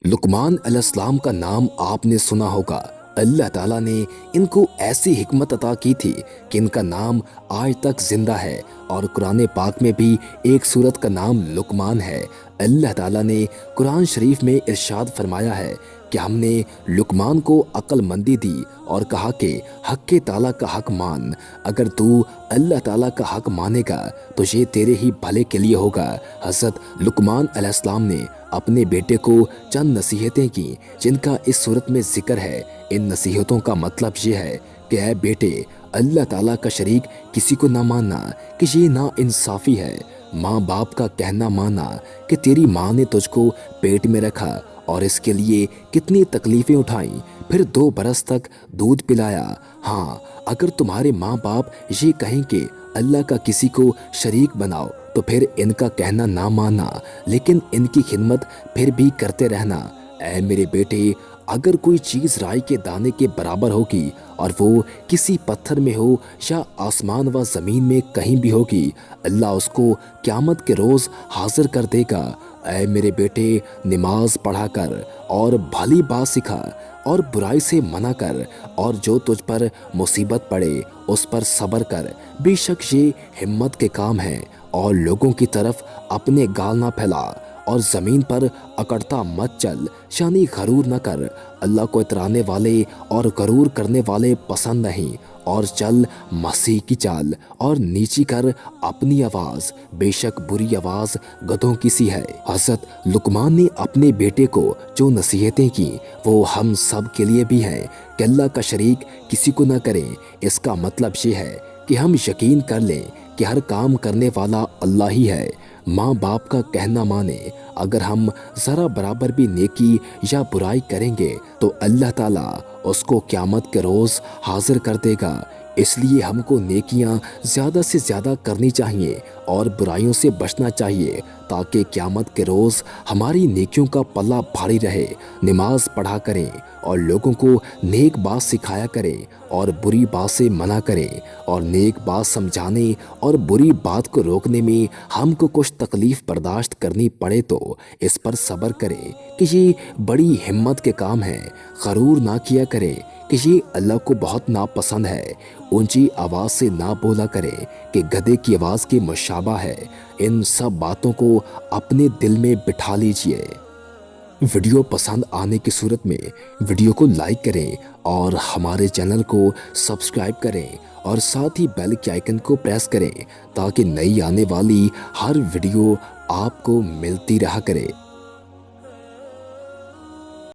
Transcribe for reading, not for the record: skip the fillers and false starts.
लुकमान अलैहिस्सलाम का नाम आपने सुना होगा। अल्लाह ताला ने इनको ऐसी हिकमत अता की थी कि इनका नाम आज तक जिंदा है और कुरान पाक में भी एक सूरत का नाम लुकमान है। अल्लाह ताला ने कुरान शरीफ में इरशाद फरमाया है कि हमने लुकमान को अक्लमंदी दी और कहा कि हक के ताला का हक मान। अगर तू अल्लाह ताला का हक मानेगा तो ये तेरे ही भले के लिए होगा। हज़रत लुकमान अलैहिस्सलाम ने अपने बेटे को चंद नसीहतें की जिनका इस सूरत में जिक्र है। इन नसीहतों का मतलब ये है कि ऐ बेटे, अल्लाह ताला का शरीक किसी को ना मानना कि ये ना इंसाफी है। माँ बाप का कहना माना कि तेरी माँ ने तुझको पेट में रखा और इसके लिए कितनी तकलीफें उठाई, फिर 2 बरस तक दूध पिलाया। हाँ, अगर तुम्हारे माँ बाप ये कहें कि अल्लाह का किसी को शरीक बनाओ तो फिर इनका कहना ना मानना, लेकिन इनकी खिदमत फिर भी करते रहना। ऐ मेरे बेटे, अगर कोई चीज़ राई के दाने के बराबर होगी और वो किसी पत्थर में हो या आसमान व ज़मीन में कहीं भी होगी, अल्लाह उसको क़यामत के रोज़ हाजिर कर देगा। ऐ मेरे बेटे, नमाज पढ़ा कर और भली बात सिखा और बुराई से मना कर, और जो तुझ पर मुसीबत पड़े उस पर सब्र कर। बेशक ये हिम्मत के काम है। और लोगों की तरफ अपने गाल ना फैला और ज़मीन पर अकड़ता मत चल, यानी गरूर न कर। अल्लाह को इतराने वाले और गरूर करने वाले पसंद नहीं। और चल मसीह की चाल और नीची कर अपनी आवाज़, बेशक बुरी आवाज़ गधों की सी है। हज़रत लुकमान ने अपने बेटे को जो नसीहतें की वो हम सब के लिए भी हैं कि अल्लाह का शरीक किसी को न करें। इसका मतलब ये है कि हम यकीन कर लें कि हर काम करने वाला अल्लाह ही है। माँ बाप का कहना माने। अगर हम ज़रा बराबर भी नेकी या बुराई करेंगे तो अल्लाह ताला उसको क़यामत के रोज़ हाजिर कर देगा। इसलिए हमको नेकियां ज़्यादा से ज़्यादा करनी चाहिए और बुराइयों से बचना चाहिए, ताकि क़यामत के रोज़ हमारी नेकियों का पल्ला भारी रहे। नमाज पढ़ा करें और लोगों को नेक बात सिखाया करें और बुरी बात से मना करें। और नेक बात समझाने और बुरी बात को रोकने में हमको कुछ तकलीफ़ बर्दाश्त करनी पड़े तो इस पर सब्र करें कि ये बड़ी हिम्मत के काम है। गरूर ना किया करें कि ये अल्लाह को बहुत नापसंद है। ऊंची आवाज़ से ना बोला करें कि गधे की आवाज़ के मुशाबा है। इन सब बातों को अपने दिल में बिठा लीजिए। वीडियो पसंद आने की सूरत में वीडियो को लाइक करें और हमारे चैनल को सब्सक्राइब करें और साथ ही बेल के आइकन को प्रेस करें ताकि नई आने वाली हर वीडियो आपको मिलती रहा करे।